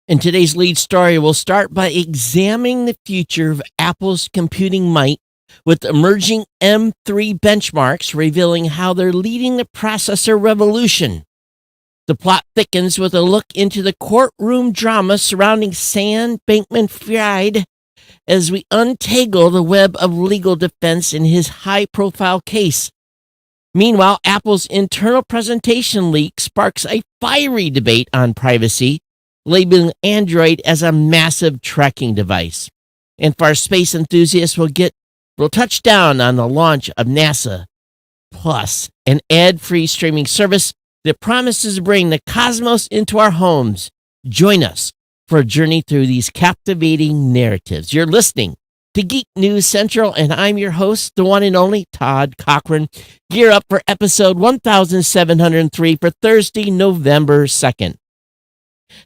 In today's lead story, we'll start by examining the future of Apple's computing might with emerging M3 benchmarks revealing how they're leading the processor revolution. The plot thickens with a look into the courtroom drama surrounding Sam Bankman-Fried as we untangle the web of legal defense in his high-profile case. Meanwhile, Apple's internal presentation leak sparks a fiery debate on privacy, labeling Android as a massive tracking device. And for our space enthusiasts, we'll touch down on the launch of NASA Plus, an ad-free streaming service that promises to bring the cosmos into our homes. Join us for a journey through these captivating narratives. You're listening to Geek News Central, and I'm your host, the one and only Todd Cochran. Gear up for episode 1703 for Thursday, November 2nd.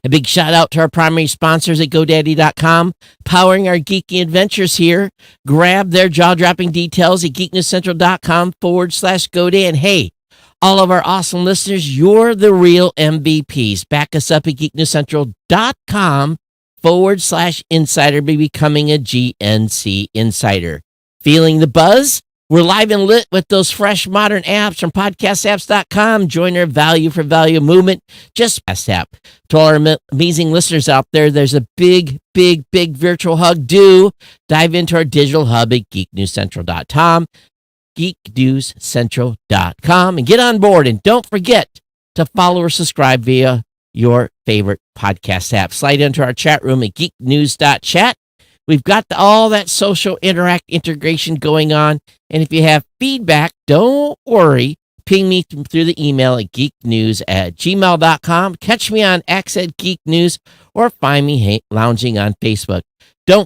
A big shout out to our primary sponsors at GoDaddy.com, powering our geeky adventures here. Grab their jaw-dropping details at geeknewscentral.com/GoDaddy. And hey, all of our awesome listeners, you're the real MVPs. Back us up at geeknewscentral.com/insider by becoming a GNC insider. Feeling the buzz? We're live and lit with those fresh modern apps from podcastapps.com. Join our value for value movement. Just best app. To all our amazing listeners out there, there's a big virtual hug. Do dive into our digital hub at geeknewscentral.com, geeknewscentral.com, and get on board. And don't forget to follow or subscribe via your favorite podcast app. Slide into our chat room at geeknews.chat. We've got all that social integration going on. And if you have feedback, don't worry. Ping me through the email at geeknews@gmail.com. Catch me on X at Geek News, or find me lounging on Facebook. Do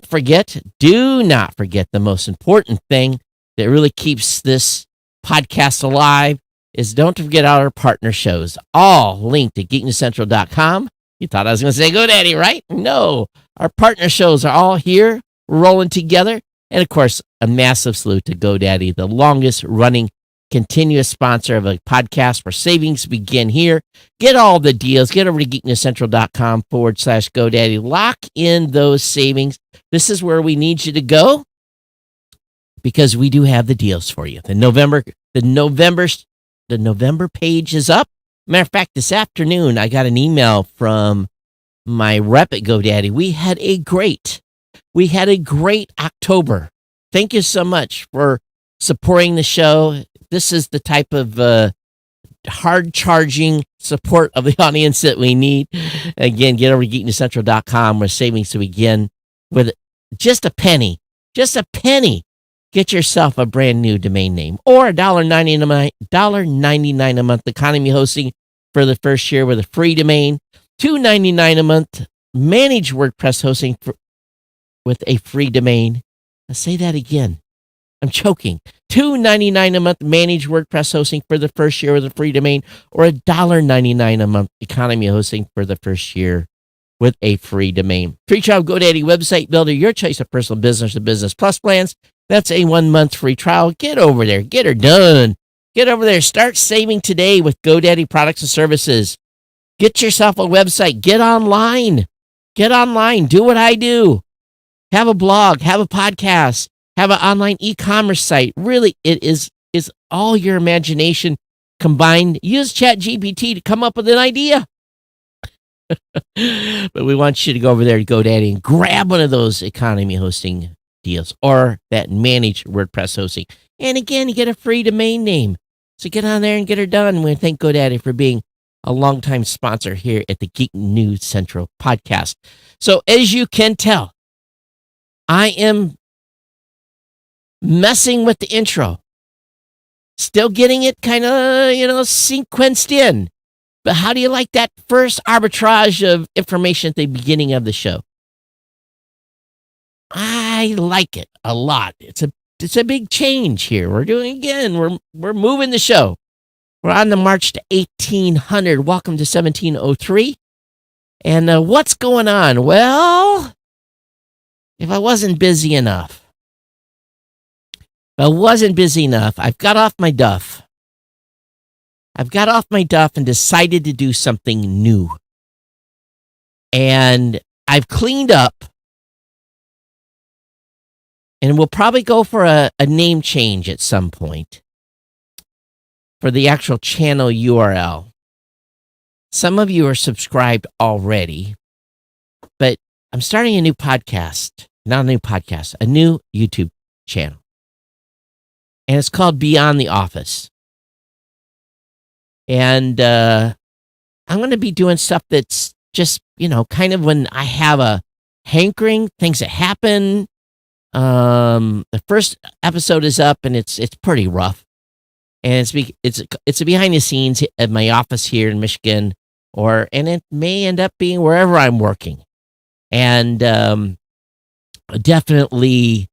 not forget the most important thing that really keeps this podcast alive is don't forget our partner shows, all linked at geeknewscentral.com. You thought I was going to say GoDaddy, right? No. Our partner shows are all here, rolling together. And, of course, a massive salute to GoDaddy, the longest-running continuous sponsor of a podcast where savings begin here. Get all the deals. Get over to geeknewscentral.com/GoDaddy. Lock in those savings. This is where we need you to go because we do have the deals for you. The November page is up. Matter of fact, this afternoon, I got an email from my rep at GoDaddy. We had a great October. Thank you so much for supporting the show. This is the type of hard-charging support of the audience that we need. Again, get over to geeknewscentral.com where savings to begin with just a penny. Just a penny. Get yourself a brand new domain name or $1.99 a month economy hosting for the first year with a free domain. $2.99 a month managed WordPress hosting with a free domain. I'll say that again. I'm choking. $2.99 a month managed WordPress hosting for the first year with a free domain, or $1.99 a month economy hosting for the first year with a free domain. Free trial GoDaddy website builder, your choice of personal business to business plus plans. That's a 1-month free trial. Get over there. Get her done. Get over there. Start saving today with GoDaddy products and services. Get yourself a website. Get online. Get online. Do what I do. Have a blog. Have a podcast. Have an online e-commerce site. Really, it is all your imagination combined. Use ChatGPT to come up with an idea. But we want you to go over there to GoDaddy and grab one of those economy hosting deals or that managed WordPress hosting. And again, you get a free domain name. So get on there and get her done. We thank GoDaddy for being a longtime sponsor here at the Geek News Central podcast. So as you can tell, I am messing with the intro. Still getting it kind of, sequenced in. But how do you like that first arbitrage of information at the beginning of the show? I like it a lot. It's a big change here. We're doing again. We're moving the show. We're on the march to 1800. Welcome to 1703. And what's going on? Well, if I wasn't busy enough, I've got off my duff. and decided to do something new. And I've cleaned up, and we'll probably go for a name change at some point for the actual channel URL. Some of you are subscribed already, but I'm starting a new podcast, not a new podcast, a new YouTube channel. And it's called Beyond the Office. And I'm going to be doing stuff that's just, kind of when I have a hankering, things that happen. The first episode is up, and it's pretty rough. And it's a behind the scenes at my office here in Michigan, and it may end up being wherever I'm working. And definitely,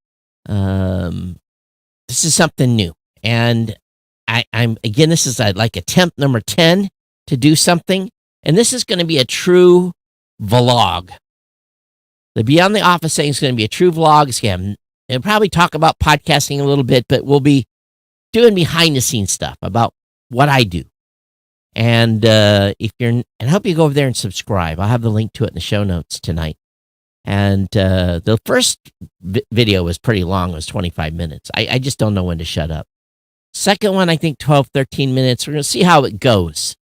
this is something new. And this is like attempt number 10 to do something. And this is going to be a true vlog. The Beyond the Office thing is going to be a true vlog. It'll probably talk about podcasting a little bit, but we'll be doing behind the scenes stuff about what I do. And I hope you go over there and subscribe. I'll have the link to it in the show notes tonight. And the first video was pretty long. It was 25 minutes. I just don't know when to shut up. Second one, I think 12, 13 minutes. We're going to see how it goes.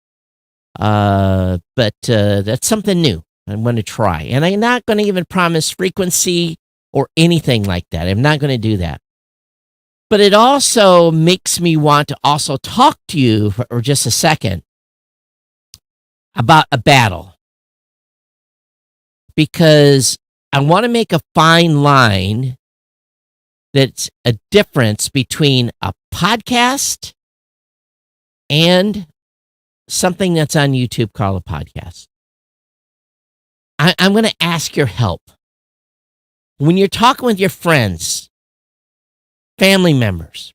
But that's something new I'm going to try. And I'm not going to even promise frequency or anything like that. I'm not going to do that. But it also makes me want to also talk to you for just a second about a battle. Because I want to make a fine line that's a difference between a podcast and something that's on YouTube called a podcast. I'm going to ask your help. When you're talking with your friends, family members,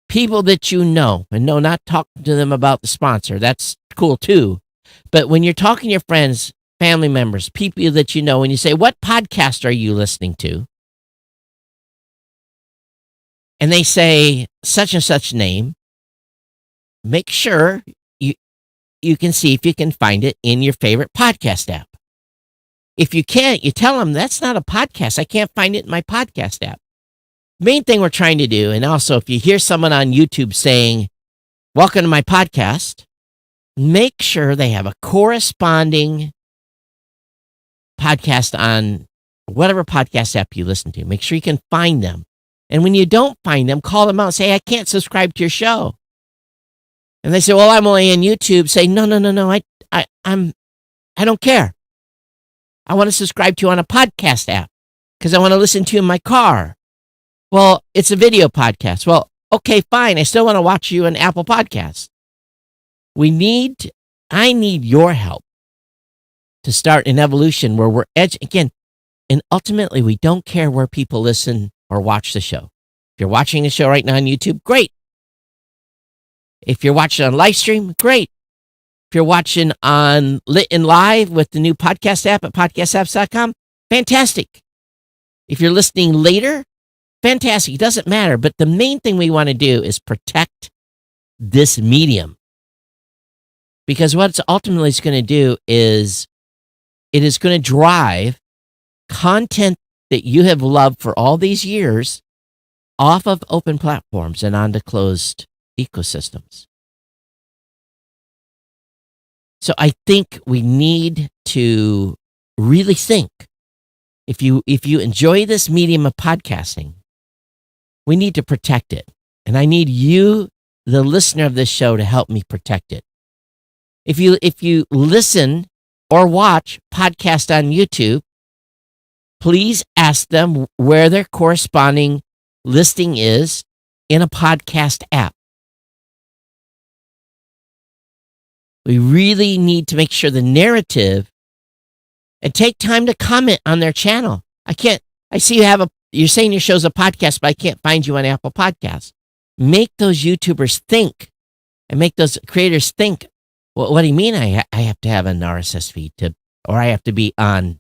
people that you know, and no, not talking to them about the sponsor, that's cool too. But when you're talking to your friends, family members, people that you know, and you say, what podcast are you listening to? And they say such and such name, make sure you can see if you can find it in your favorite podcast app. If you can't, you tell them that's not a podcast. I can't find it in my podcast app. Main thing we're trying to do, and also if you hear someone on YouTube saying, welcome to my podcast, make sure they have a corresponding podcast on whatever podcast app you listen to. Make sure you can find them. And when you don't find them, call them out and say, I can't subscribe to your show. And they say, well, I'm only on YouTube. Say, no, I don't care. I want to subscribe to you on a podcast app because I want to listen to you in my car. Well, it's a video podcast. Well, okay, fine. I still want to watch you on Apple Podcasts. I need your help to start an evolution where we're again, and ultimately we don't care where people listen or watch the show. If you're watching the show right now on YouTube, great. If you're watching on live stream, great. If you're watching on Lit and Live with the new podcast app at podcastapps.com, fantastic. If you're listening later, fantastic. It doesn't matter. But the main thing we want to do is protect this medium. Because what it's ultimately is going to do is it is going to drive content that you have loved for all these years off of open platforms and onto closed ecosystems. So I think we need to really think. If you enjoy this medium of podcasting, we need to protect it. And I need you, the listener of this show, to help me protect it. If you listen or watch podcasts on YouTube, please ask them where their corresponding listing is in a podcast app. We really need to make sure the narrative and take time to comment on their channel. I see you're saying your show's a podcast, but I can't find you on Apple Podcasts. Make those YouTubers think and make those creators think, well, what do you mean I have to have an RSS feed or I have to be on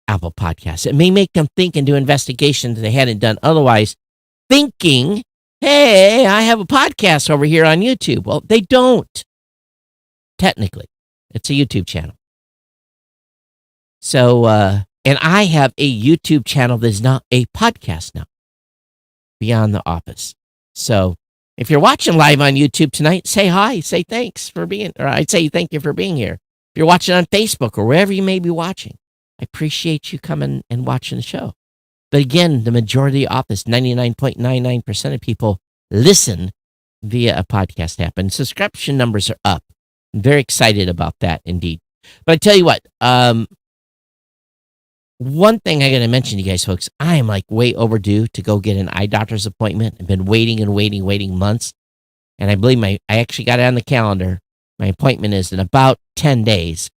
Apple Podcasts? It may make them think and do investigations they hadn't done otherwise, thinking, hey, I have a podcast over here on YouTube. Well, they don't. Technically, it's a YouTube channel. So, and I have a YouTube channel that's not a podcast now, Beyond the Office. So if you're watching live on YouTube tonight, say hi, say thanks for being, or I'd say thank you for being here. If you're watching on Facebook or wherever you may be watching, I appreciate you coming and watching the show. But again, the majority of the office, 99.99% of people listen via a podcast app, and subscription numbers are up. I'm very excited about that indeed. But I tell you what, one thing I got to mention to you guys, folks, I am like way overdue to go get an eye doctor's appointment. I've been waiting and waiting months. And I believe I actually got it on the calendar. My appointment is in about 10 days.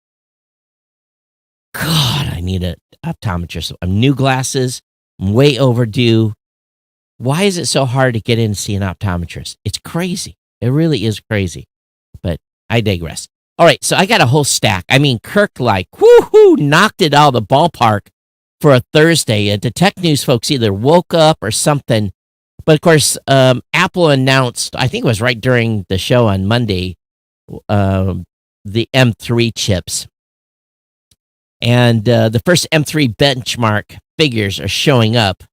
God, I need an optometrist. I'm new glasses. I'm way overdue. Why is it so hard to get in and see an optometrist? It's crazy. It really is crazy. But I digress. All right, so I got a whole stack. I mean, Kirk like, whoo-hoo, knocked it out of the ballpark for a Thursday. And the tech news folks either woke up or something. But of course, Apple announced, I think it was right during the show on Monday, the M3 chips. And the first M3 benchmark figures are showing up.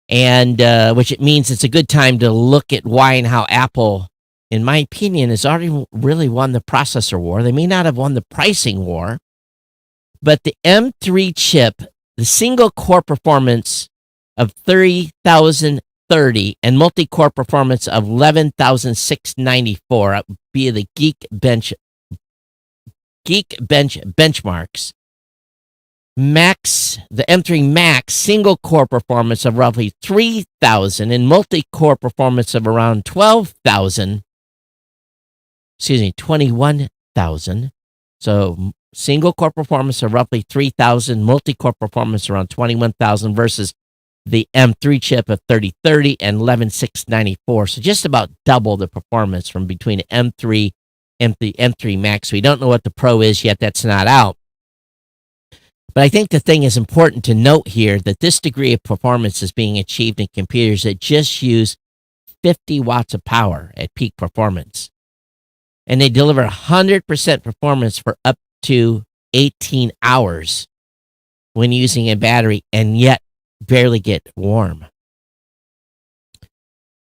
And which it means it's a good time to look at why and how Apple, in my opinion, has already really won the processor war. They may not have won the pricing war, but the M3 chip, the single core performance of 30,030 and multi-core performance of 11,694 via the Geekbench benchmarks. Max, the M3 Max single core performance of roughly 3,000 and multi-core performance of around 21,000. So single core performance of roughly 3,000, multi-core performance around 21,000 versus the M3 chip of 3030 and 11,694. So just about double the performance from between the M3 and the M3 Max. We don't know what the Pro is yet. That's not out. But I think the thing is important to note here that this degree of performance is being achieved in computers that just use 50 watts of power at peak performance. And they deliver 100% performance for up to 18 hours when using a battery and yet barely get warm.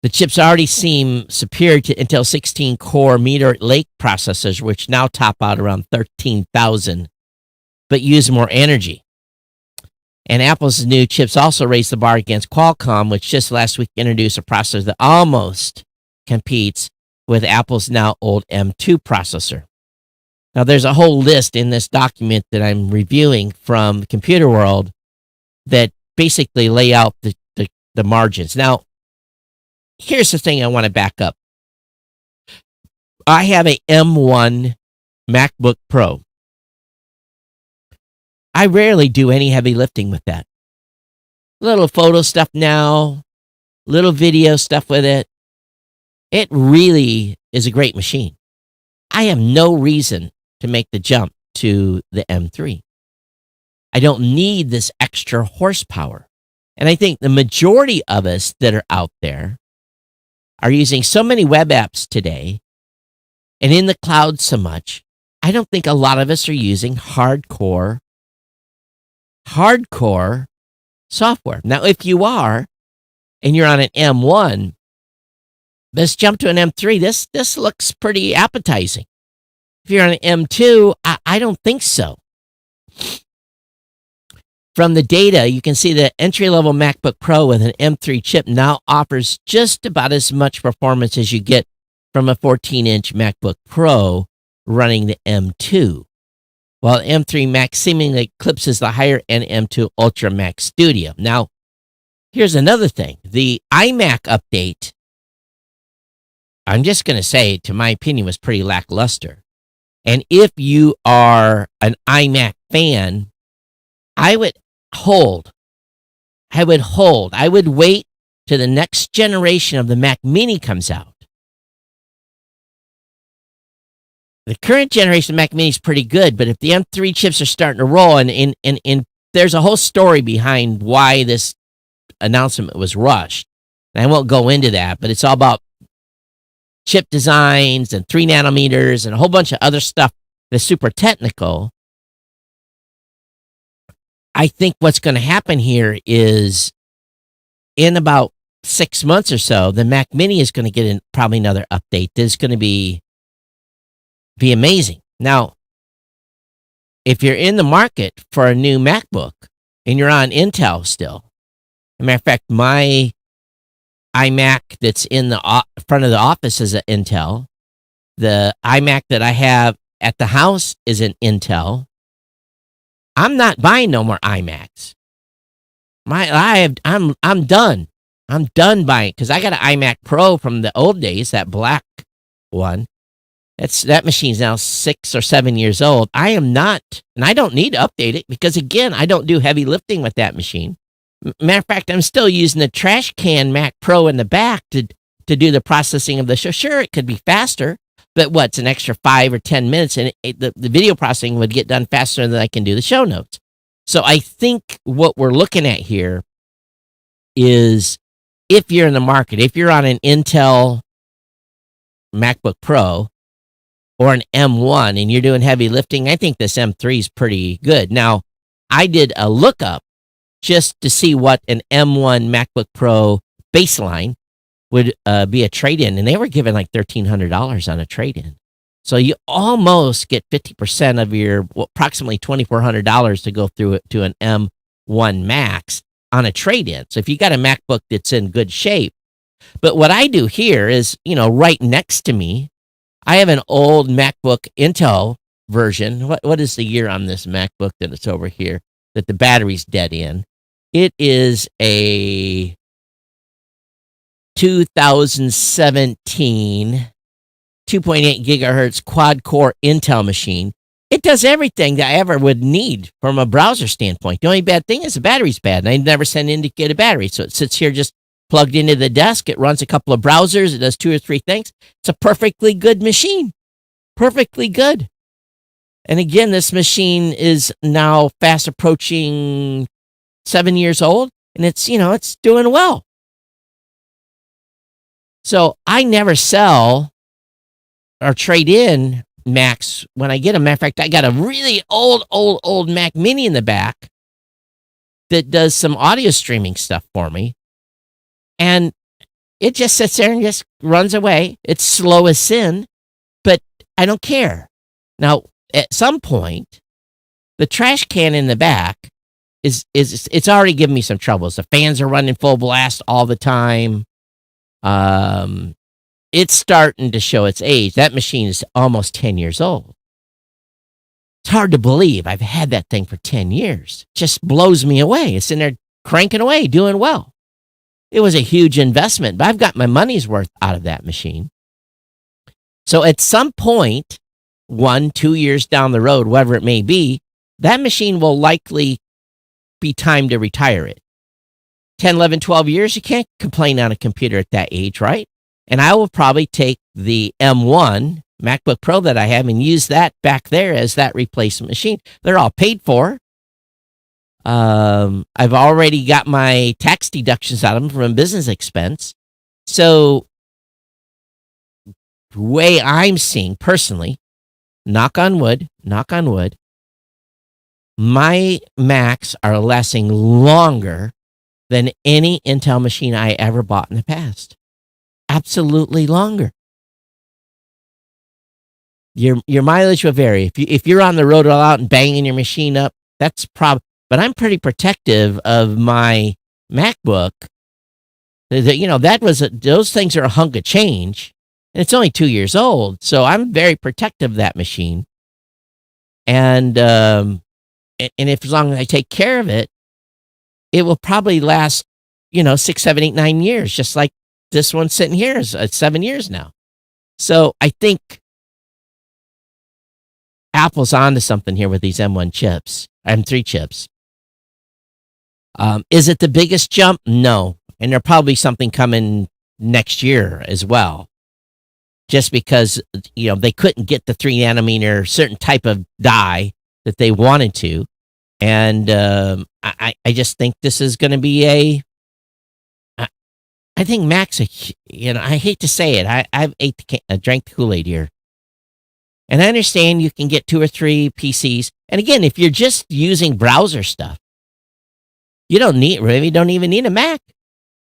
The chips already seem superior to Intel 16-core Meteor Lake processors, which now top out around 13,000. But use more energy. And Apple's new chips also raised the bar against Qualcomm, which just last week introduced a processor that almost competes with Apple's now old M2 processor. Now, there's a whole list in this document that I'm reviewing from Computer World that basically lay out the margins. Now, here's the thing I want to back up. I have a M1 MacBook Pro. I rarely do any heavy lifting with that. Little photo stuff now, little video stuff with it. It really is a great machine. I have no reason to make the jump to the M3. I don't need this extra horsepower. And I think the majority of us that are out there are using so many web apps today and in the cloud so much, I don't think a lot of us are using hardcore software. Now, if you are, and you're on an M1, let's jump to an M3. This looks pretty appetizing. If you're on an M2, I don't think so. From the data, you can see that entry-level MacBook Pro with an M3 chip now offers just about as much performance as you get from a 14-inch MacBook Pro running the M2. While M3 Max seemingly eclipses the higher-end M2 Ultra Max Studio. Now, here's another thing. The iMac update, I'm just going to say, to my opinion, was pretty lackluster. And if you are an iMac fan, I would hold. I would wait till the next generation of the Mac Mini comes out. The current generation of Mac Mini is pretty good, but if the M3 chips are starting to roll, and there's a whole story behind why this announcement was rushed, and I won't go into that, but it's all about chip designs and 3 nanometers and a whole bunch of other stuff that's super technical. I think what's going to happen here is in about 6 months or so, the Mac Mini is going to get probably another update. That's going to be amazing. Now, if you're in the market for a new MacBook and you're on Intel still, as a matter of fact, my iMac that's in the front of the office is an Intel. The iMac that I have at the house is an Intel. I'm not buying no more iMacs. I'm done. I'm done buying because I got an iMac Pro from the old days, that black one. That machine's now 6 or 7 years old. I am not, and I don't need to update it because again, I don't do heavy lifting with that machine. Matter of fact, I'm still using the trash can Mac Pro in the back to do the processing of the show. Sure, it could be faster, but it's an extra 5 or 10 minutes, and the video processing would get done faster than I can do the show notes. So I think what we're looking at here is if you're in the market, if you're on an Intel MacBook Pro or an M1 and you're doing heavy lifting, I think this M3 is pretty good. Now, I did a lookup just to see what an M1 MacBook Pro baseline would be a trade-in, and they were giving like $1,300 on a trade-in. So you almost get 50% of your approximately $2,400 to go through it to an M1 Max on a trade-in. So if you got a MacBook that's in good shape, but what I do here is, right next to me, I have an old MacBook Intel version. What is the year on this MacBook that it's over here that the battery's dead in? It is a 2017 2.8 gigahertz quad-core Intel machine. It does everything that I ever would need from a browser standpoint. The only bad thing is the battery's bad, and I never send indicated battery. So it sits here just plugged into the desk. It runs a couple of browsers. It does 2 or 3 things. It's a perfectly good machine. Perfectly good. And again, this machine is now fast approaching 7 years old, and it's doing well. So I never sell or trade in Macs when I get them. Matter of fact, I got a really old Mac Mini in the back that does some audio streaming stuff for me. And it just sits there and just runs away. It's slow as sin, but I don't care. Now, at some point, the trash can in the back it's already giving me some troubles. The fans are running full blast all the time. It's starting to show its age. That machine is almost 10 years old. It's hard to believe I've had that thing for 10 years. It just blows me away. It's in there cranking away, doing well. It was a huge investment, but I've got my money's worth out of that machine. So at some point, 1-2 years down the road, whatever it may be, that machine will likely be time to retire it. 10, 11, 12 years, you can't complain on a computer at that age, right? And I will probably take the M1 MacBook Pro that I have and use that back there as that replacement machine. They're all paid for. I've already got my tax deductions out of them from a business expense. So the way I'm seeing personally, knock on wood, my Macs are lasting longer than any Intel machine I ever bought in the past. Absolutely longer. Your mileage will vary. If you're on the road all out and banging your machine up, that's probably. But I'm pretty protective of my MacBook. Those things are a hunk of change, and it's only 2 years old. So I'm very protective of that machine. And if as long as I take care of it, it will probably last, 6, 7, 8, 9 years, just like this one sitting here is 7 years now. So I think Apple's onto something here with these M1 chips, M3 chips. Is it the biggest jump? No. And there'll probably something coming next year as well. Just because, they couldn't get the 3 nanometer certain type of die that they wanted to. And I just think this is going to be I think Mac's I hate to say it. I've drank the Kool-Aid here. And I understand you can get 2 or 3 PCs. And again, if you're just using browser stuff, You don't even need a Mac.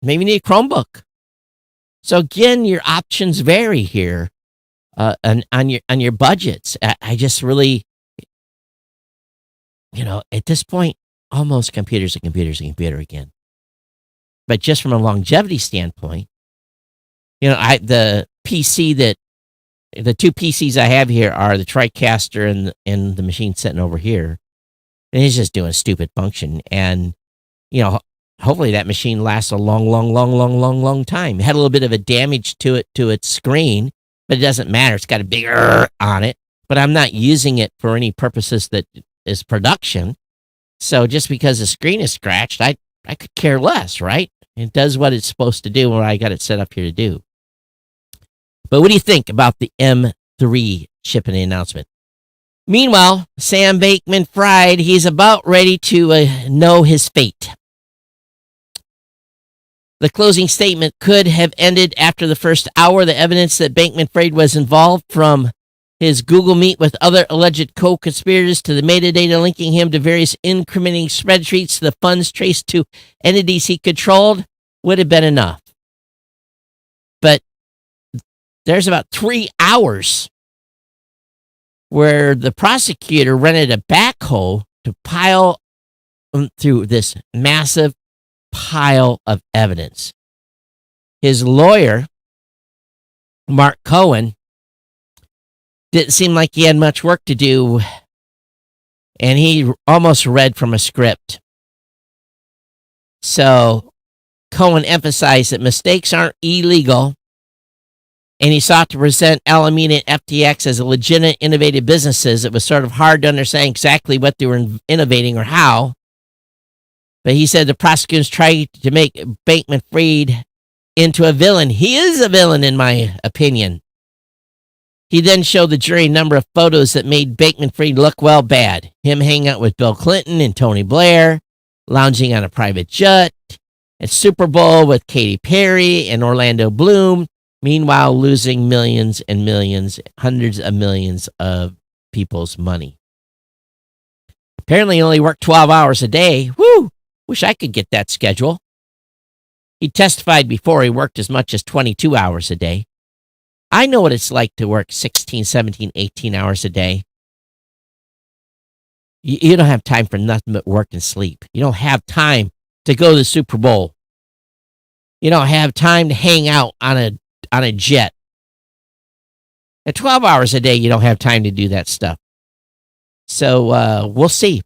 Maybe you need a Chromebook. So again, your options vary here on your budgets. I just really, at this point, almost computer's a computer again. But just from a longevity standpoint, the two PCs I have here are the TriCaster and the machine sitting over here, and it's just doing a stupid function. And hopefully that machine lasts a long time. It had a little bit of a damage to its screen, but it doesn't matter. It's got a big on it, but I'm not using it for any purposes that is production. So just because the screen is scratched, I could care less, right? It does what it's supposed to do, what I got it set up here to do. But what do you think about the M3 shipping announcement? Meanwhile, Sam Bankman-Fried, he's about ready to know his fate. The closing statement could have ended after the first hour. The evidence that Bankman-Fried was involved, from his Google Meet with other alleged co-conspirators to the metadata linking him to various incriminating spreadsheets to the funds traced to entities he controlled, would have been enough. But there's about 3 hours where the prosecutor rented a backhoe to pile through this massive pile of evidence. His lawyer, Mark Cohen, didn't seem like he had much work to do, and he almost read from a script. So Cohen emphasized that mistakes aren't illegal, and he sought to present Alameda and FTX as legitimate, innovative businesses. It was sort of hard to understand exactly what they were innovating or how. But he said the prosecutors tried to make Bankman-Fried into a villain. He is a villain, in my opinion. He then showed the jury a number of photos that made Bankman-Fried look, well, bad. Him hanging out with Bill Clinton and Tony Blair, lounging on a private jet, at Super Bowl with Katy Perry and Orlando Bloom, meanwhile losing millions and millions, hundreds of millions of people's money. Apparently he only worked 12 hours a day. Woo! Wish I could get that schedule. He testified before he worked as much as 22 hours a day. I know what it's like to work 16, 17, 18 hours a day. You don't have time for nothing but work and sleep. You don't have time to go to the Super Bowl. You don't have time to hang out on a jet. At 12 hours a day, you don't have time to do that stuff. So we'll see.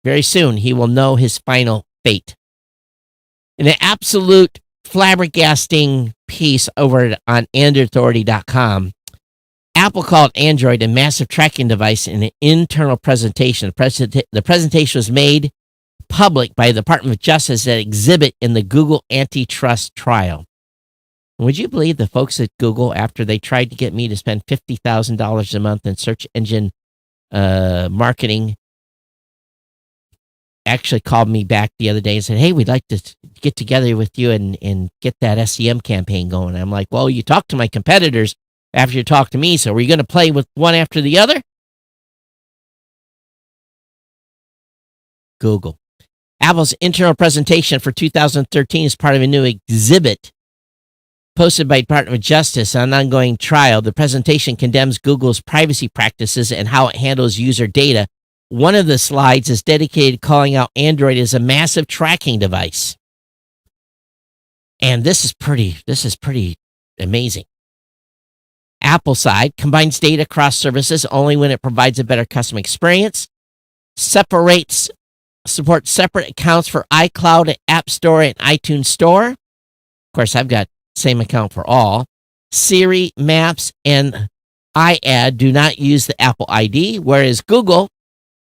Very soon, he will know his final fate. In an absolute flabbergasting piece over on AndroidAuthority.com, Apple called Android a massive tracking device in an internal presentation. The presentation was made public by the Department of Justice at exhibit in the Google antitrust trial. Would you believe the folks at Google, after they tried to get me to spend $50,000 a month in search engine marketing, actually called me back the other day and said, hey, we'd like to get together with you and get that SEM campaign going. I'm like, well, you talked to my competitors after you talked to me, so were you going to play with one after the other? Google. Apple's internal presentation for 2013 is part of a new exhibit posted by Department of Justice on an ongoing trial. The presentation condemns Google's privacy practices and how it handles user data. One of the slides is dedicated to calling out Android as a massive tracking device. And this is pretty amazing. Apple side combines data across services only when it provides a better customer experience, supports separate accounts for iCloud, App Store, and iTunes Store. Of course, I've got same account for all. Siri, Maps, and iAd do not use the Apple ID, whereas Google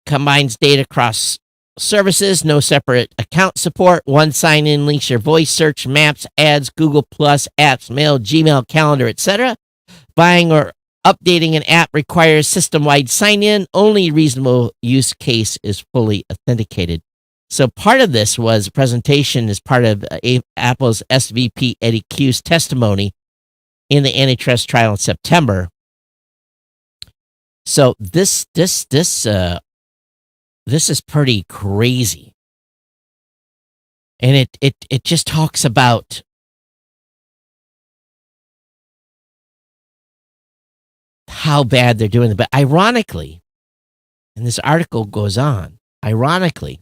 combines data across services, no separate account support, one sign-in links your voice search, Maps, ads, Google+, apps, mail, Gmail, calendar, etc. Buying or updating an app requires system-wide sign-in. Only reasonable use case is fully authenticated. So part of this was a presentation as part of Apple's SVP Eddie Q's testimony in the antitrust trial in September. So this is pretty crazy. And it just talks about how bad they're doing it. But ironically, and this article goes on, ironically,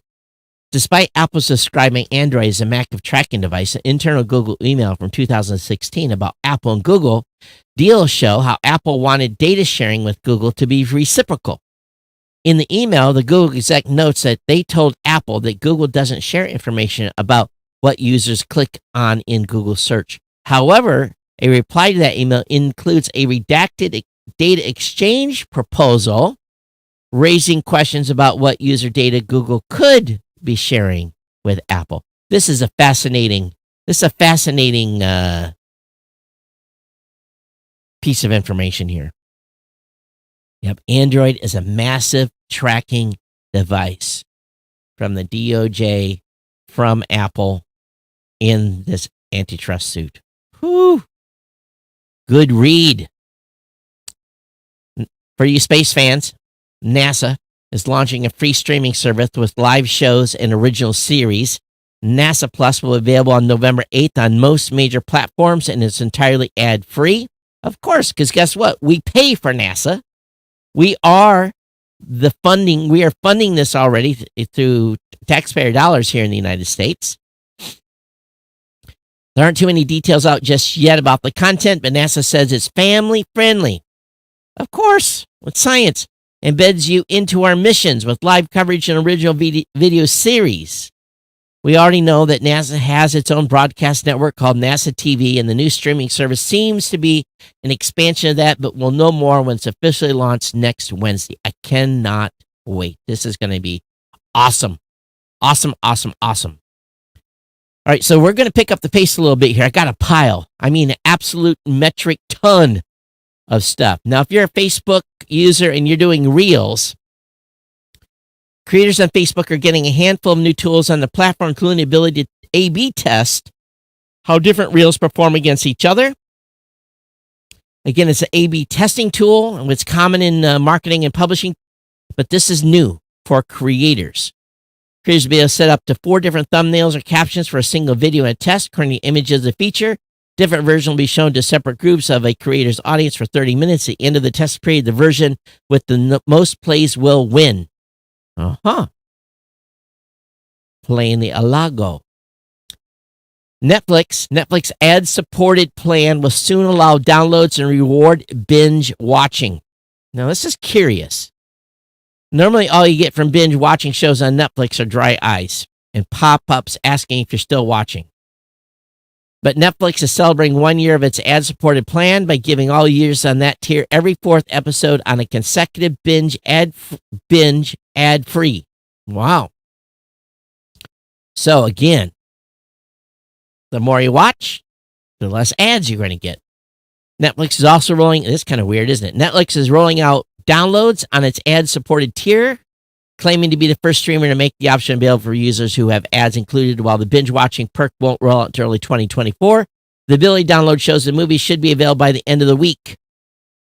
despite Apple's describing Android as a massive tracking device, an internal Google email from 2016 about Apple and Google deals show how Apple wanted data sharing with Google to be reciprocal. In the email, the Google exec notes that they told Apple that Google doesn't share information about what users click on in Google search. However, a reply to that email includes a redacted data exchange proposal, raising questions about what user data Google could be sharing with Apple. This is a fascinating piece of information here. Yep, Android is a massive tracking device from the DOJ, from Apple in this antitrust suit. Whew. Good read. For you space fans, NASA is launching a free streaming service with live shows and original series. NASA Plus will be available on November 8th on most major platforms, and it's entirely ad-free. Of course, because guess what? We pay for NASA. We are funding this already through taxpayer dollars here in the United States. There aren't too many details out just yet about the content, but NASA says it's family friendly. Of course, with science, embeds you into our missions with live coverage and original video series. We already know that NASA has its own broadcast network called NASA TV, and the new streaming service seems to be an expansion of that, but we'll know more when it's officially launched next Wednesday. I cannot wait. This is going to be awesome. Awesome, awesome, awesome. All right, so we're going to pick up the pace a little bit here. I got a pile. I mean, an absolute metric ton of stuff. Now, if you're a Facebook user and you're doing Reels, creators on Facebook are getting a handful of new tools on the platform, including the ability to A/B test how different Reels perform against each other. Again, it's an A/B testing tool, and it's common in marketing and publishing, but this is new for creators. Creators will be able to set up to 4 different thumbnails or captions for a single video and test, according to images of the feature. Different version will be shown to separate groups of a creator's audience for 30 minutes. At the end of the test period, the version with the most plays will win. Playing the Alago. Netflix ad-supported plan will soon allow downloads and reward binge watching. Now, this is curious. Normally, all you get from binge watching shows on Netflix are dry eyes and pop-ups asking if you're still watching. But Netflix is celebrating 1 year of its ad-supported plan by giving all users on that tier every 4th episode on a consecutive binge ad-free. Wow. So again, the more you watch, the less ads you're going to get. Netflix is also rolling, this is kind of weird, isn't it? Netflix is rolling out downloads on its ad-supported tier, claiming to be the first streamer to make the option available for users who have ads included, while the binge-watching perk won't roll out until early 2024. The ability to download shows and movies should be available by the end of the week.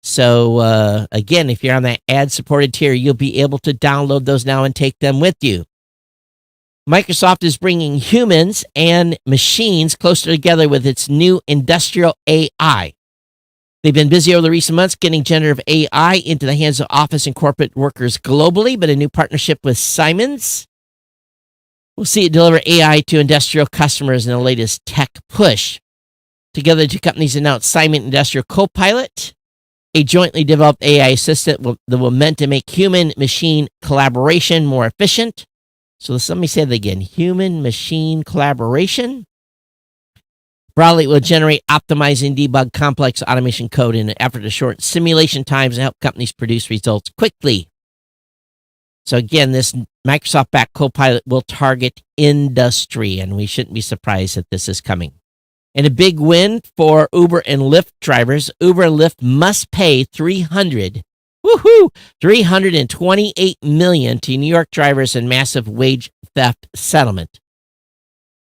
So, again, if you're on that ad-supported tier, you'll be able to download those now and take them with you. Microsoft is bringing humans and machines closer together with its new industrial AI. They've been busy over the recent months getting generative AI into the hands of office and corporate workers globally, but a new partnership with Siemens will see it deliver AI to industrial customers in the latest tech push. Together, the two companies announced Siemens Industrial Copilot, a jointly developed AI assistant that will meant to make human-machine collaboration more efficient. So let me say that again, human-machine collaboration. Broadly, it will generate, optimize, and debug complex automation code in an effort to shorten simulation times and help companies produce results quickly. So again, this Microsoft-backed Copilot will target industry, and we shouldn't be surprised that this is coming. And a big win for Uber and Lyft drivers. Uber and Lyft must pay $328 million to New York drivers in massive wage theft settlement.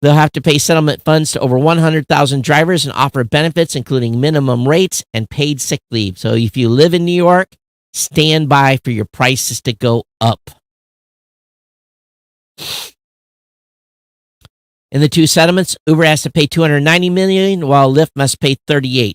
They'll have to pay settlement funds to over 100,000 drivers and offer benefits, including minimum rates and paid sick leave. So if you live in New York, stand by for your prices to go up. In the two settlements, Uber has to pay $290 million, while Lyft must pay $38.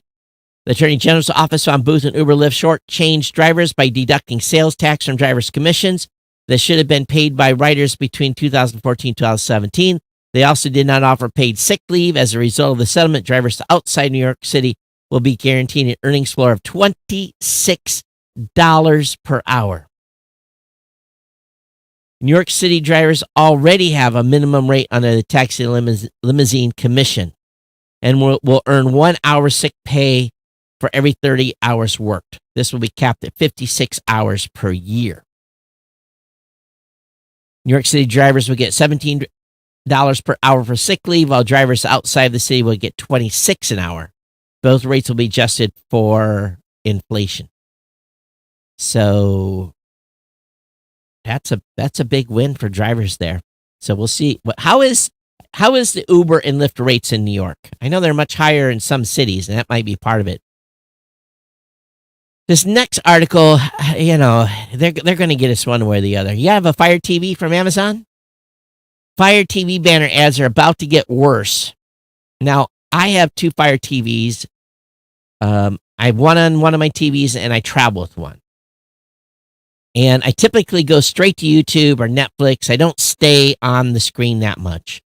The Attorney General's office found Booth and Uber Lyft shortchanged drivers by deducting sales tax from drivers' commissions that should have been paid by riders between 2014 and 2017. They also did not offer paid sick leave. As a result of the settlement, drivers outside New York City will be guaranteed an earnings floor of $26 per hour. New York City drivers already have a minimum rate under the taxi limousine commission and will earn 1 hour sick pay for every 30 hours worked. This will be capped at 56 hours per year. New York City drivers will get $17 per hour for sick leave, while drivers outside the city will get $26 an hour. Both rates will be adjusted for inflation. So that's a big win for drivers there. So we'll see. How is the Uber and Lyft rates in New York? I know they're much higher in some cities, and that might be part of it. This next article, they're going to get us one way or the other. You have a Fire TV from Amazon? Fire TV banner ads are about to get worse. Now, I have two Fire TVs. I have one on one of my TVs, and I travel with one. And I typically go straight to YouTube or Netflix. I don't stay on the screen that much.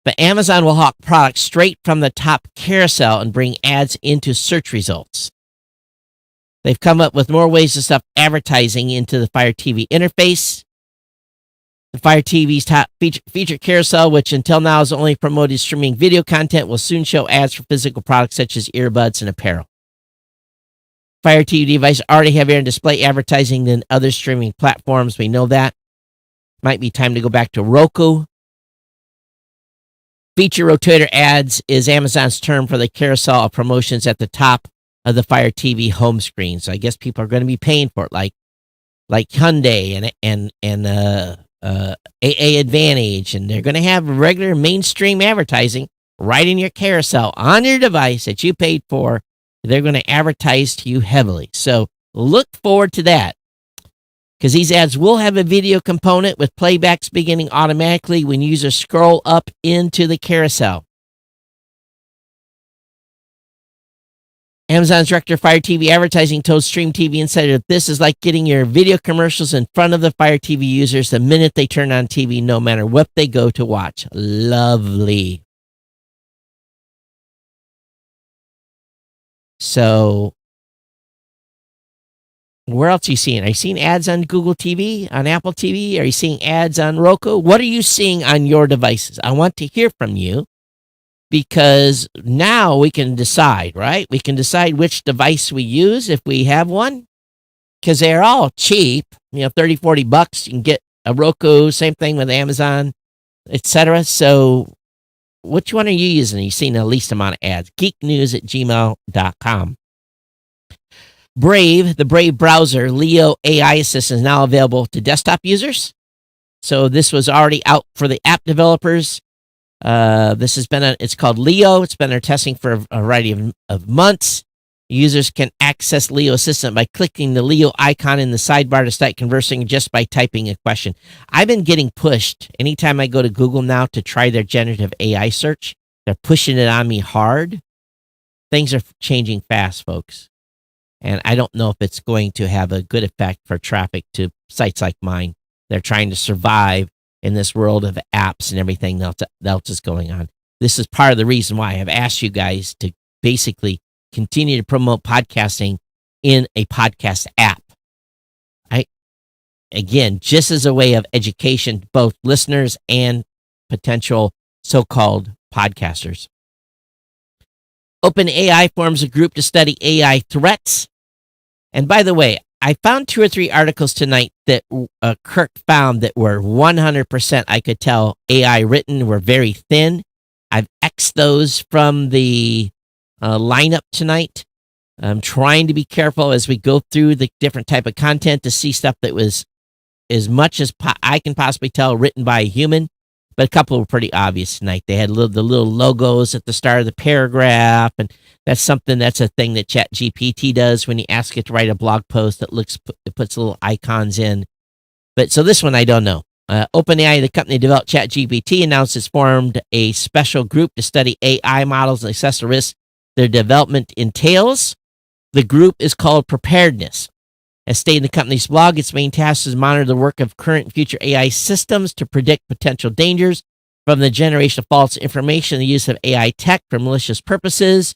But Amazon will hawk products straight from the top carousel and bring ads into search results. They've come up with more ways to stuff advertising into the Fire TV interface. The Fire TV's top feature carousel, which until now has only promoted streaming video content, will soon show ads for physical products such as earbuds and apparel. Fire TV devices already have air and display advertising than other streaming platforms. We know that. Might be time to go back to Roku. Feature rotator ads is Amazon's term for the carousel of promotions at the top of the Fire TV home screen. So I guess people are going to be paying for it, like Hyundai and AA Advantage, and they're going to have regular mainstream advertising right in your carousel on your device that you paid for. They're going to advertise to you heavily. So look forward to that, because these ads will have a video component with playbacks beginning automatically when users scroll up into the carousel. Amazon's director of Fire TV advertising told Stream TV Insider that this is like getting your video commercials in front of the Fire TV users the minute they turn on TV, no matter what they go to watch. Lovely. So, where else are you seeing? Are you seeing ads on Google TV, on Apple TV? Are you seeing ads on Roku? What are you seeing on your devices? I want to hear from you, because now we can decide, right? We can decide which device we use if we have one, because they're all cheap, $30, $40. You can get a Roku, same thing with Amazon, etc. So which one are you using? Are you seeing the least amount of ads? geeknews@gmail.com. Brave, the Brave browser, Leo AI Assistant, is now available to desktop users. So this was already out for the app developers. It's called Leo. It's been under testing for a variety of months. Users can access Leo Assistant by clicking the Leo icon in the sidebar to start conversing just by typing a question. I've been getting pushed anytime I go to Google now to try their generative AI search. They're pushing it on me hard. Things are changing fast, folks. And I don't know if it's going to have a good effect for traffic to sites like mine. They're trying to survive in this world of apps and everything else is going on. This is part of the reason why I've asked you guys to basically continue to promote podcasting in a podcast app. Again, just as a way of education, both listeners and potential so-called podcasters. OpenAI forms a group to study AI threats. And by the way, I found 2 or 3 articles tonight that Kirk found that were 100%, I could tell, AI written, were very thin. I've X'd those from the lineup tonight. I'm trying to be careful as we go through the different type of content to see stuff that was, as much as I can possibly tell, written by a human. But a couple were pretty obvious tonight. They had the little logos at the start of the paragraph, and that's a thing that ChatGPT does when you ask it to write a blog post that it puts little icons in. But so this one, I don't know. OpenAI, the company that developed ChatGPT, announced it's formed a special group to study AI models and assess the risks their development entails. The group is called Preparedness. As stated in the company's blog, its main task is to monitor the work of current and future AI systems to predict potential dangers from the generation of false information, the use of AI tech for malicious purposes,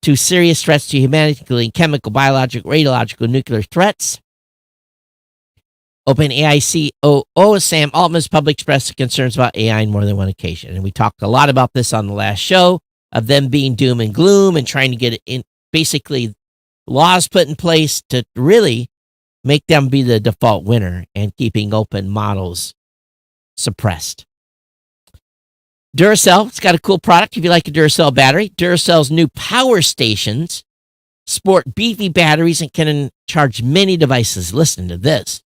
to serious threats to humanity, including chemical, biological, radiological, nuclear threats. OpenAI COO Sam Altman has publicly expressed concerns about AI on more than one occasion. And we talked a lot about this on the last show, of them being doom and gloom and trying to get in, basically laws put in place to really make them be the default winner and keeping open models suppressed. Duracell, it's got a cool product if you like a Duracell battery. Duracell's new power stations sport beefy batteries and can charge many devices. Listen to this.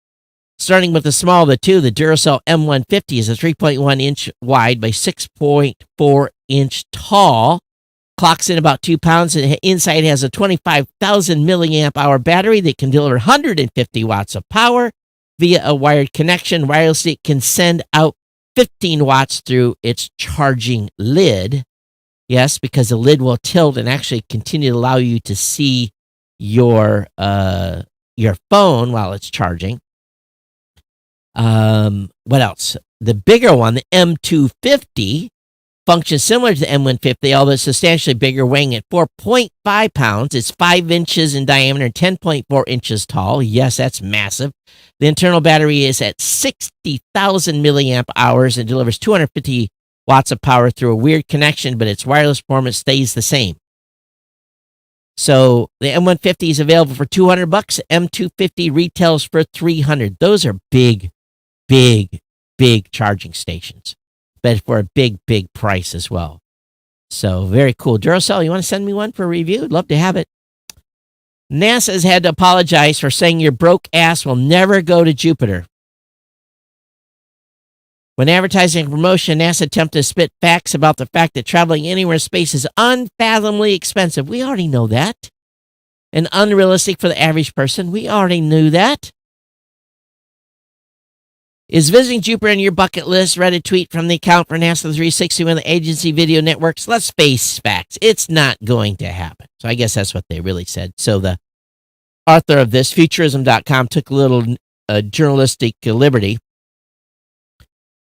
Starting with the small of the two, the Duracell M150 is a 3.1 inch wide by 6.4 inch tall. Clocks in about 2 pounds, and inside has a 25,000 milliamp hour battery that can deliver 150 watts of power via a wired connection. Wirelessly, it can send out 15 watts through its charging lid. Yes, because the lid will tilt and actually continue to allow you to see your phone while it's charging. What else? The bigger one, the M250, functions similar to the M150, although it's substantially bigger, weighing at 4.5 pounds. It's 5 inches in diameter and 10.4 inches tall. Yes, that's massive. The internal battery is at 60,000 milliamp hours and delivers 250 watts of power through a weird connection, but its wireless performance stays the same. So the M150 is available for $200. M250 retails for $300. Those are big charging stations, but for a big price as well. So very cool. Duracell, you want to send me one for a review? I'd love to have it. NASA has had to apologize for saying your broke ass will never go to Jupiter. When advertising and promotion, NASA attempted to spit facts about the fact that traveling anywhere in space is unfathomably expensive. We already know that. And unrealistic for the average person. We already knew that. Is visiting Jupiter on your bucket list? Read a tweet from the account for NASA 360 on the agency video networks. Let's face facts. It's not going to happen. So I guess that's what they really said. So the author of this, Futurism.com, took a little journalistic liberty.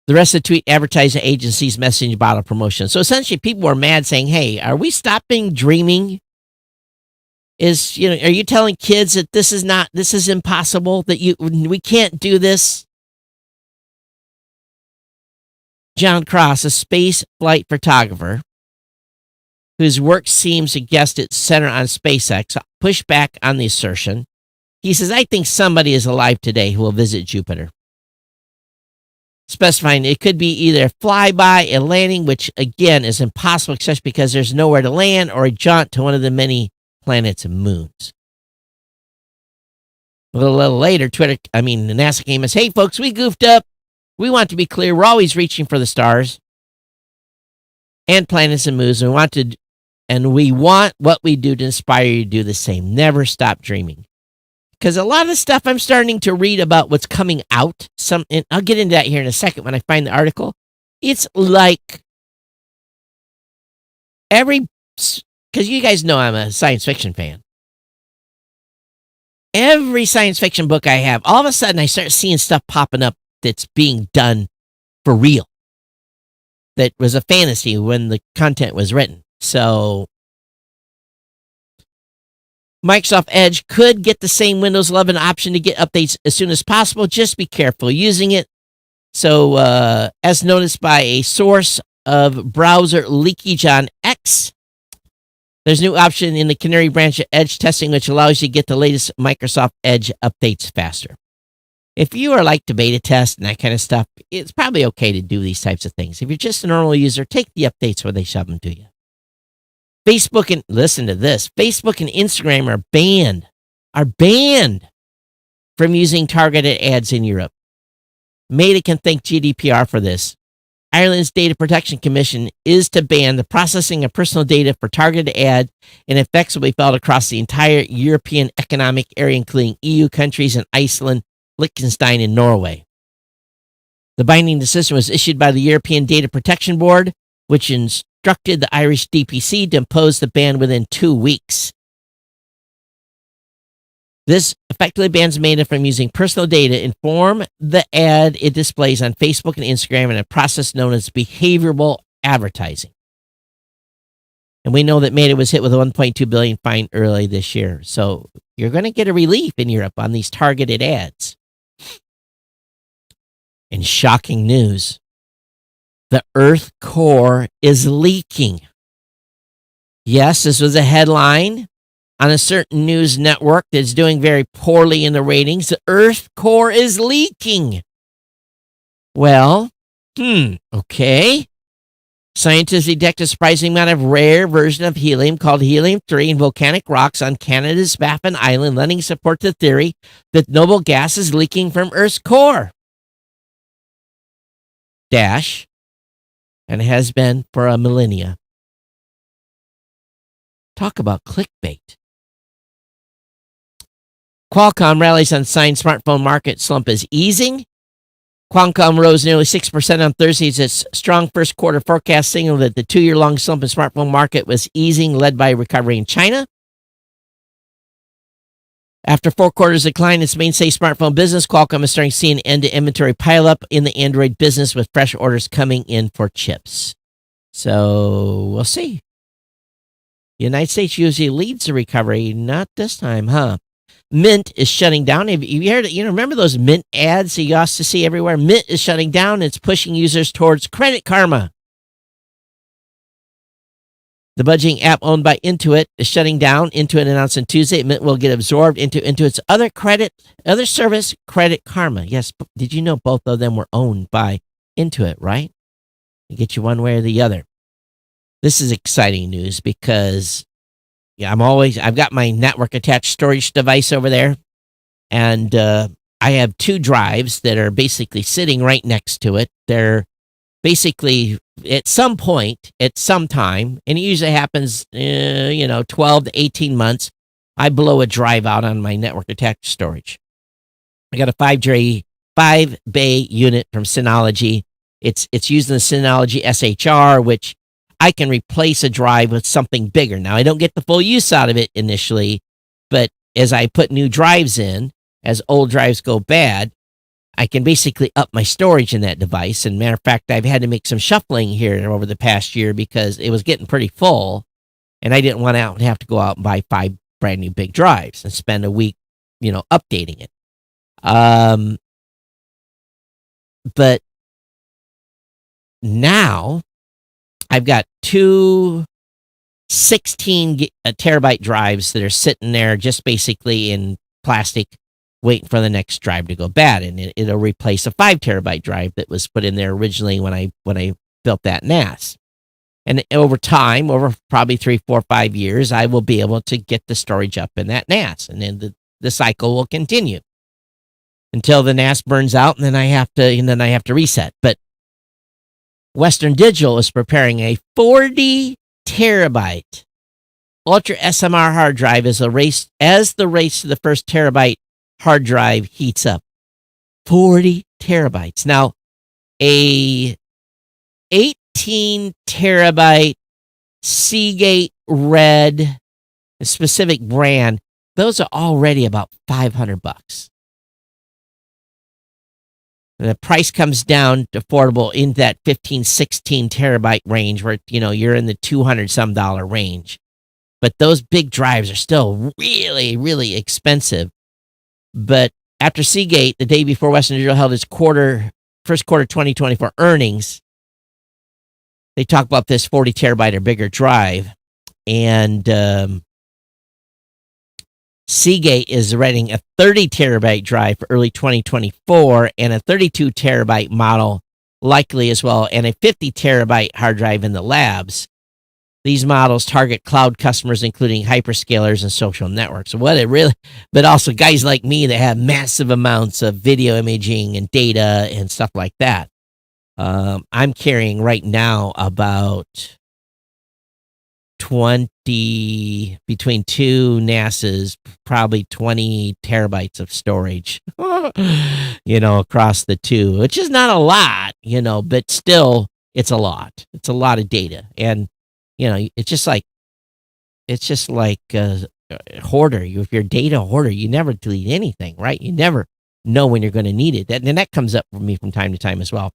The rest of the tweet advertised the agency's messaging bottle promotion. So essentially people were mad saying, hey, are we stopping dreaming? Are you telling kids that this is impossible, that we can't do this? John Cross, a space flight photographer whose work seems to suggest it's centered on SpaceX, pushed back on the assertion. He says, I think somebody is alive today who will visit Jupiter. Specifying it could be either a flyby, a landing, which again is impossible, especially because there's nowhere to land, or a jaunt to one of the many planets and moons. A little later, the NASA came and said, hey folks, we goofed up. We want to be clear. We're always reaching for the stars and planets and moons. And we want what we do to inspire you to do the same. Never stop dreaming. Because a lot of the stuff I'm starting to read about what's coming out, and I'll get into that here in a second when I find the article. It's like because you guys know I'm a science fiction fan. Every science fiction book I have, all of a sudden I start seeing stuff popping up that's being done for real. That was a fantasy when the content was written. So Microsoft Edge could get the same Windows 11 option to get updates as soon as possible. Just be careful using it. So as noticed by a source of browser leakage on X, there's a new option in the Canary branch of Edge testing which allows you to get the latest Microsoft Edge updates faster. If you are like to beta test and that kind of stuff, it's probably okay to do these types of things. If you're just a normal user, take the updates where they shove them to you. Facebook and Instagram are banned from using targeted ads in Europe. Meta can thank GDPR for this. Ireland's Data Protection Commission is to ban the processing of personal data for targeted ads, and effects will be felt across the entire European Economic Area, including EU countries and Iceland, Liechtenstein, and Norway. The binding decision was issued by the European Data Protection Board, which instructed the Irish DPC to impose the ban within 2 weeks. This effectively bans Meta from using personal data to inform the ad it displays on Facebook and Instagram in a process known as behavioral advertising. And we know that Meta was hit with a $1.2 billion fine early this year. So you're going to get a relief in Europe on these targeted ads. And shocking news, the Earth core is leaking. Yes, this was a headline on a certain news network that's doing very poorly in the ratings. The Earth core is leaking. Well, okay. Scientists detect a surprising amount of rare version of helium called helium-3 in volcanic rocks on Canada's Baffin Island, lending support to the theory that noble gas is leaking from Earth's core. And has been for a millennia. Talk about clickbait. Qualcomm rallies on sign smartphone market slump is easing. Qualcomm rose nearly 6% on Thursday as its strong first quarter forecast signaled that the 2-year-long slump in smartphone market was easing, led by recovery in China. After 4 quarters decline in its mainstay smartphone business, Qualcomm is starting to see an end-to inventory pileup in the Android business with fresh orders coming in for chips. So we'll see. The United States usually leads the recovery, not this time, huh? Mint is shutting down. Have you heard? Remember those Mint ads you used to see everywhere? Mint is shutting down. It's pushing users towards Credit Karma. The budgeting app owned by Intuit is shutting down. Intuit announced on Tuesday Mint will get absorbed into Intuit's other service, Credit Karma. Yes, did you know both of them were owned by Intuit, right? They get you one way or the other. This is exciting news because I've got my network attached storage device over there, and I have 2 drives that are basically sitting right next to it. They're basically at some point, at some time, and it usually happens, 12 to 18 months, I blow a drive out on my network attached storage. I got a 5-bay unit from Synology. It's using the Synology SHR, which I can replace a drive with something bigger. Now, I don't get the full use out of it initially, but as I put new drives in, as old drives go bad, I can basically up my storage in that device. And matter of fact, I've had to make some shuffling here over the past year because it was getting pretty full, and I didn't want to have to go out and buy 5 brand new big drives and spend a week, updating it. But now I've got 2 16 terabyte drives that are sitting there just basically in plastic, waiting for the next drive to go bad, and it'll replace a 5 terabyte drive that was put in there originally when I built that NAS. And over time, over probably 3, 4, 5 years, I will be able to get the storage up in that NAS, and then the cycle will continue until the NAS burns out, and then I have to reset. But Western Digital is preparing a 40 terabyte Ultra SMR hard drive as the race to the first terabyte hard drive heats up. 40 terabytes. Now, a 18 terabyte Seagate Red, a specific brand, those are already about $500. And the price comes down to affordable in that 15, 16 terabyte range where, you're in the $200 some range. But those big drives are still really, really expensive. But after Seagate, the day before Western Digital held its first quarter 2024 earnings, they talk about this 40 terabyte or bigger drive. And Seagate is renting a 30 terabyte drive for early 2024 and a 32 terabyte model likely as well, and a 50 terabyte hard drive in the labs. These models target cloud customers, including hyperscalers and social networks. But also guys like me that have massive amounts of video imaging and data and stuff like that. I'm carrying right now about between two NASA's, probably 20 terabytes of storage, across the two, which is not a lot, but still it's a lot. It's a lot of data. And, it's just like a hoarder. If you're a data hoarder, you never delete anything, right? You never know when you're going to need it. And that comes up for me from time to time as well.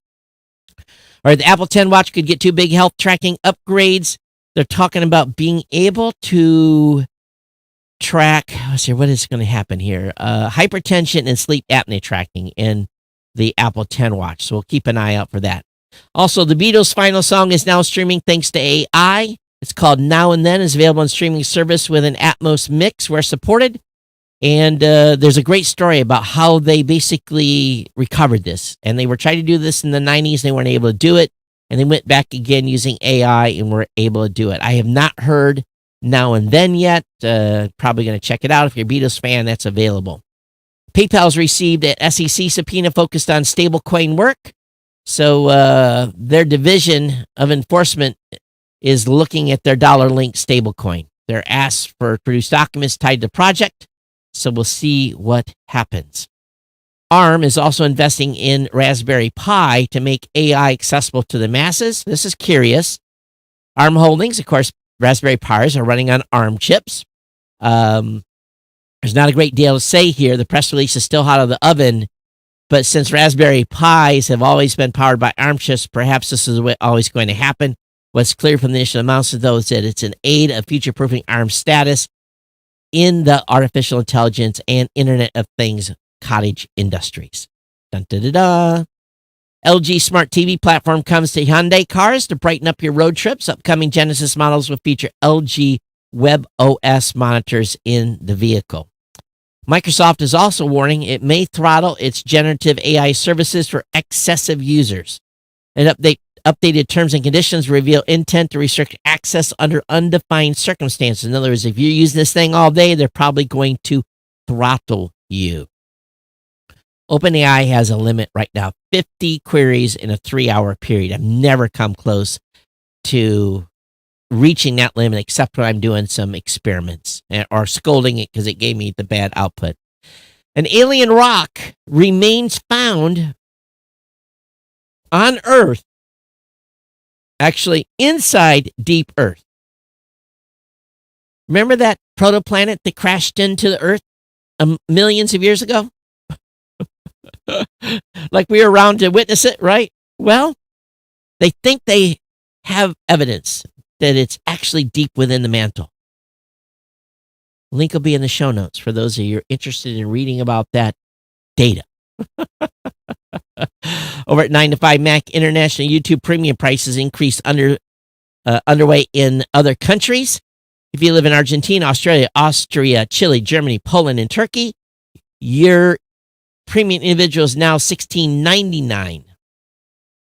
All right, the Apple 10 watch could get two big health tracking upgrades. They're talking about being able to track, what is going to happen here? Hypertension and sleep apnea tracking in the Apple 10 watch. So we'll keep an eye out for that. Also, the Beatles' final song is now streaming thanks to AI. It's called Now and Then. It's available on streaming service with an Atmos mix where supported. And there's a great story about how they basically recovered this. And they were trying to do this in the 90s. They weren't able to do it. And they went back again using AI and were able to do it. I have not heard Now and Then yet. Probably going to check it out. If you're a Beatles fan, that's available. PayPal's received an SEC subpoena focused on stablecoin work. So their division of enforcement is looking at their dollar-linked stablecoin. They're asked for produce documents tied to the project. So we'll see what happens. ARM is also investing in Raspberry Pi to make AI accessible to the masses. This is curious. ARM Holdings, of course, Raspberry Pis are running on ARM chips. There's not a great deal to say here. The press release is still hot out of the oven. But since Raspberry Pis have always been powered by ARM chips, perhaps this is always going to happen. What's clear from the initial announcement, though, is that it's an aid of future-proofing ARM status in the artificial intelligence and Internet of Things cottage industries. Dun, da, da, da. LG Smart TV platform comes to Hyundai cars to brighten up your road trips. Upcoming Genesis models will feature LG WebOS monitors in the vehicle. Microsoft is also warning it may throttle its generative AI services for excessive users. An updated terms and conditions reveal intent to restrict access under undefined circumstances. In other words, if you're using this thing all day, they're probably going to throttle you. OpenAI has a limit right now, 50 queries in a 3-hour period. I've never come close to reaching that limit except when I'm doing some experiments or scolding it because it gave me the bad output. An alien rock remains found on Earth, actually inside deep Earth. Remember that protoplanet that crashed into the Earth millions of years ago? Like we were around to witness it, right? Well, they think they have evidence that it's actually deep within the mantle. Link will be in the show notes for those of you who are interested in reading about that data. Over at 9 to 5 Mac, international YouTube premium prices increased underway in other countries. If you live in Argentina, Australia, Austria, Chile, Germany, Poland, and Turkey, your premium individual is now $16.99.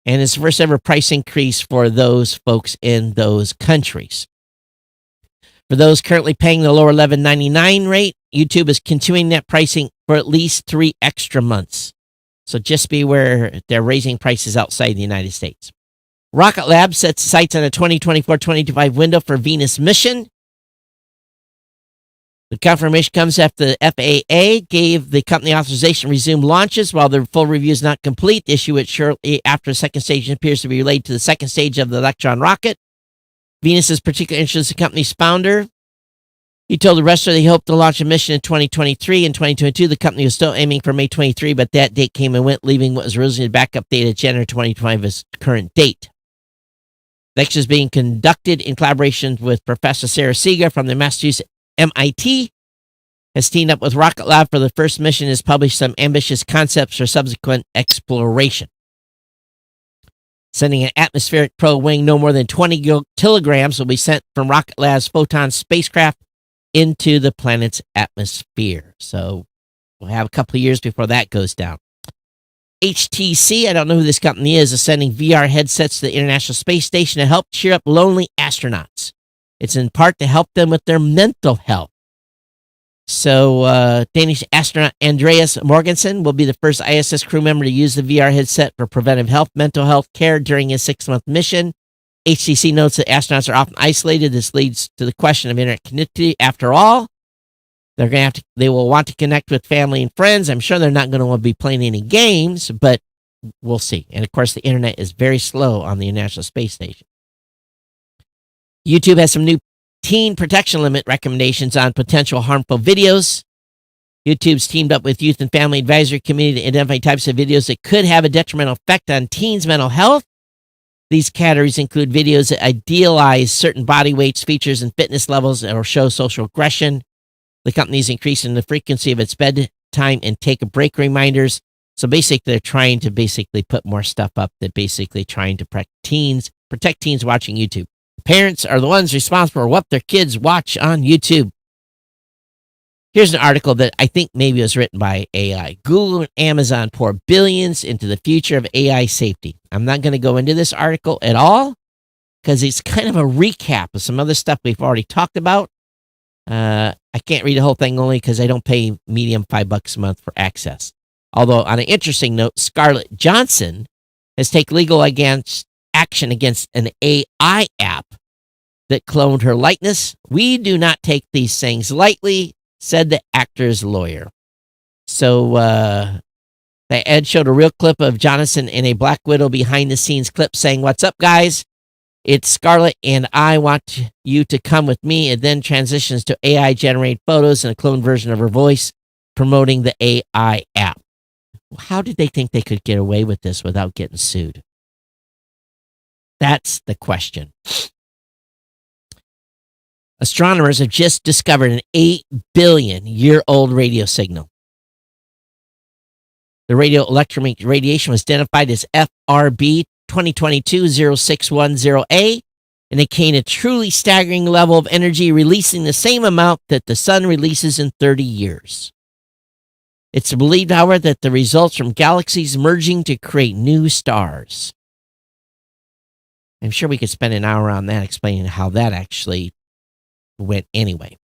And it's the first ever price increase for those folks in those countries. For those currently paying the lower $11.99 rate, YouTube is continuing that pricing for at least 3 extra months. So just be aware they're raising prices outside the United States. Rocket Lab sets sights on a 2024-2025 window for Venus mission. The confirmation comes after the FAA gave the company authorization to resume launches. While the full review is not complete, the issue it shortly after the second stage appears to be related to the second stage of the Electron rocket. Venus is particularly interested in the company's founder. He told the restaurant he hoped to launch a mission in 2023 and 2022. The company was still aiming for May 23, but that date came and went, leaving what was originally the backup date of January 2025 as current date. The lecture is being conducted in collaboration with Professor Sarah Seeger from the Massachusetts MIT. Has teamed up with Rocket Lab for the first mission and has published some ambitious concepts for subsequent exploration. Sending an atmospheric probe weighing no more than 20 kilograms will be sent from Rocket Lab's Photon spacecraft into the planet's atmosphere. So we'll have a couple of years before that goes down. HTC, I don't know who this company is sending VR headsets to the International Space Station to help cheer up lonely astronauts. It's in part to help them with their mental health. So Danish astronaut Andreas Morgensen will be the first ISS crew member to use the VR headset for preventive health, mental health care during his 6-month mission. HTC notes that astronauts are often isolated. This leads to the question of internet connectivity. After all, they will want to connect with family and friends. I'm sure they're not going to want to be playing any games, but we'll see. And of course, the internet is very slow on the International Space Station. YouTube has some new teen protection limit recommendations on potential harmful videos. YouTube's teamed up with Youth and Family Advisory Committee to identify types of videos that could have a detrimental effect on teens' mental health. These categories include videos that idealize certain body weights, features, and fitness levels or show social aggression. The company's increasing the frequency of its bedtime and take a break reminders. So basically, they're trying to put more stuff up that basically trying to protect teens watching YouTube. Parents are the ones responsible for what their kids watch on YouTube. Here's an article that I think maybe was written by AI. Google and Amazon pour billions into the future of AI safety. I'm not going to go into this article at all because it's kind of a recap of some other stuff we've already talked about. I can't read the whole thing only because I don't pay Medium $5 a month for access. Although, on an interesting note, Scarlett Johansson has taken legal action against an AI app that cloned her likeness. We do not take these things lightly, said the actor's lawyer. So, the ad showed a real clip of Johansson in a Black Widow behind-the-scenes clip saying, "What's up, guys? It's Scarlett, and I want you to come with me." It then transitions to AI-generated photos and a cloned version of her voice promoting the AI app. How did they think they could get away with this without getting sued? That's the question. Astronomers have just discovered an 8 billion-year-old radio signal. The radioelectromagnetic radiation was identified as FRB 2022-0610A, and it contained a truly staggering level of energy, releasing the same amount that the sun releases in 30 years. It's believed, however, that the results from galaxies merging to create new stars. I'm sure we could spend an hour on that explaining how that actually went anyway.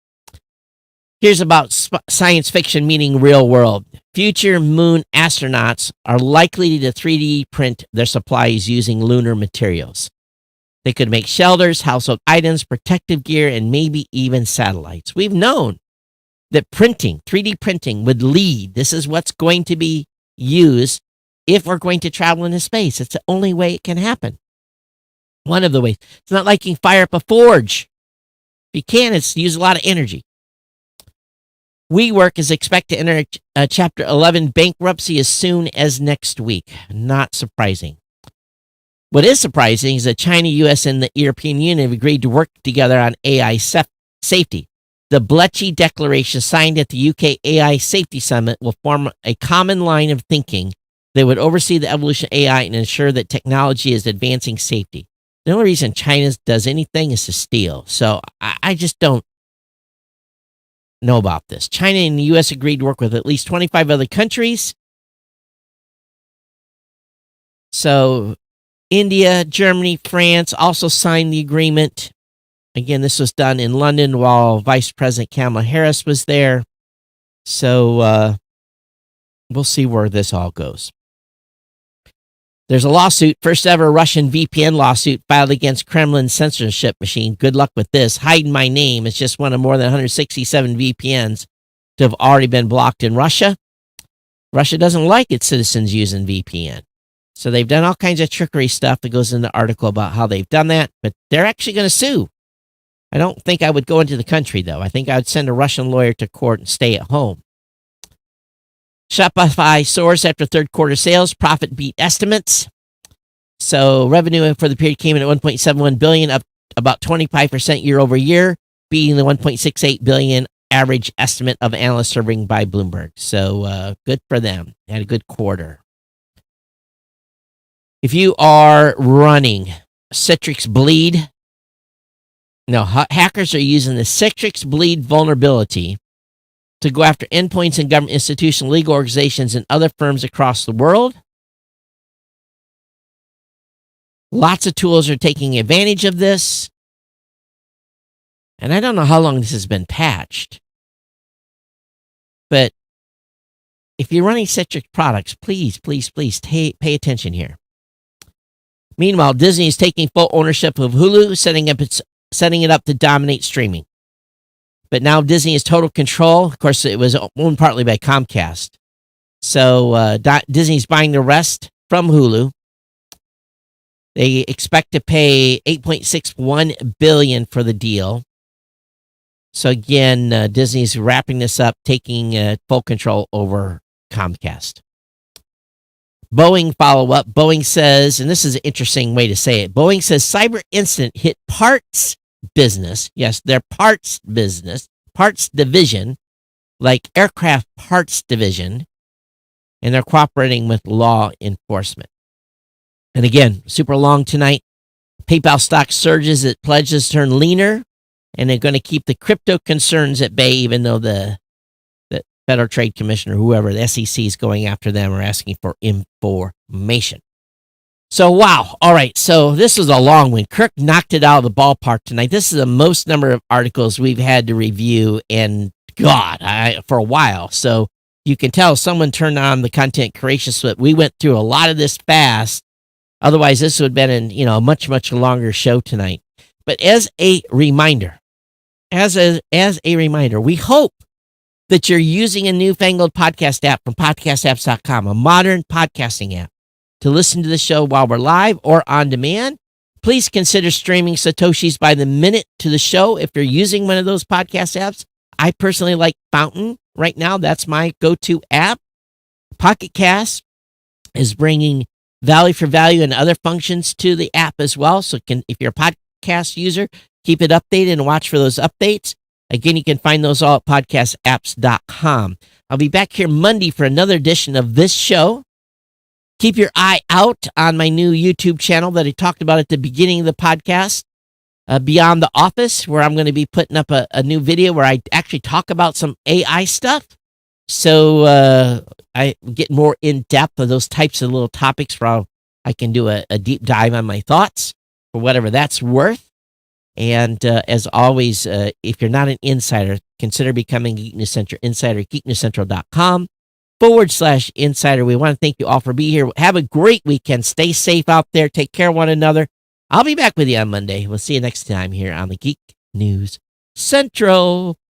Here's about science fiction meeting real world. Future moon astronauts are likely to 3D print their supplies using lunar materials. They could make shelters, household items, protective gear, and maybe even satellites. We've known that 3D printing would lead. This is what's going to be used if we're going to travel into space. It's the only way it can happen. One of the ways. It's not like you can fire up a forge. If you can, it's use a lot of energy. WeWork is expected to enter Chapter 11 bankruptcy as soon as next week. Not surprising. What is surprising is that China, U.S., and the European Union have agreed to work together on AI safety. The Blechy Declaration signed at the UK AI Safety Summit will form a common line of thinking that would oversee the evolution of AI and ensure that technology is advancing safety. The only reason China does anything is to steal. So I just don't know about this. China and the U.S. agreed to work with at least 25 other countries. So India, Germany, France also signed the agreement. Again, this was done in London while Vice President Kamala Harris was there. So we'll see where this all goes. There's a lawsuit, first ever Russian VPN lawsuit filed against Kremlin's censorship machine. Good luck with this. Hiding My Name is just one of more than 167 VPNs to have already been blocked in Russia. Russia doesn't like its citizens using VPN. So they've done all kinds of trickery stuff that goes in the article about how they've done that, but they're actually going to sue. I don't think I would go into the country, though. I think I would send a Russian lawyer to court and stay at home. Shopify soars after third quarter sales. Profit beat estimates. So revenue for the period came in at $1.71 billion, up about 25% year over year, beating the $1.68 billion average estimate of analysts surveyed by Bloomberg. So good for them. They had a good quarter. If you are running Citrix Bleed, hackers are using the Citrix Bleed vulnerability to go after endpoints in government institutions, legal organizations, and other firms across the world. Lots of tools are taking advantage of this. And I don't know how long this has been patched. But if you're running Citrix products, please pay attention here. Meanwhile, Disney is taking full ownership of Hulu, setting it up to dominate streaming. But now Disney has total control. Of course, it was owned partly by Comcast. So Disney's buying the rest from Hulu. They expect to pay $8.61 billion for the deal. So again, Disney's wrapping this up, taking full control over Comcast. Boeing follow-up. Boeing says, and this is an interesting way to say it, Boeing says cyber incident hit parts business. Yes, their parts business, parts division, like aircraft parts division, and they're cooperating with law enforcement. And again, super long tonight. PayPal stock surges. It pledges to turn leaner, and they're going to keep the crypto concerns at bay, even though the Federal Trade Commission or whoever, the SEC, is going after them or asking for information. So, wow. All right. So this was a long one. Kirk knocked it out of the ballpark tonight. This is the most number of articles we've had to review, and for a while. So you can tell someone turned on the content creation so that we went through a lot of this fast. Otherwise, this would have been a much, much longer show tonight. But as a reminder, we hope that you're using a newfangled podcast app from podcastapps.com, a modern podcasting app, to listen to the show while we're live or on demand. Please consider streaming Satoshis by the minute to the show if you're using one of those podcast apps. I personally like Fountain right now. That's my go-to app. Pocket Cast is bringing value for value and other functions to the app as well. So if you're a podcast user, keep it updated and watch for those updates. Again, you can find those all at podcastapps.com. I'll be back here Monday for another edition of this show. Keep your eye out on my new YouTube channel that I talked about at the beginning of the podcast, Beyond the Office, where I'm going to be putting up a new video where I actually talk about some AI stuff. So I get more in depth of those types of little topics where I can do a deep dive on my thoughts for whatever that's worth. And as always, if you're not an insider, consider becoming Geek News Central Insider, geeknewscentral.com/insider. We want to thank you all for being here. Have a great weekend. Stay safe out there. Take care of one another. I'll be back with you on Monday. We'll see you next time here on the Geek News Central.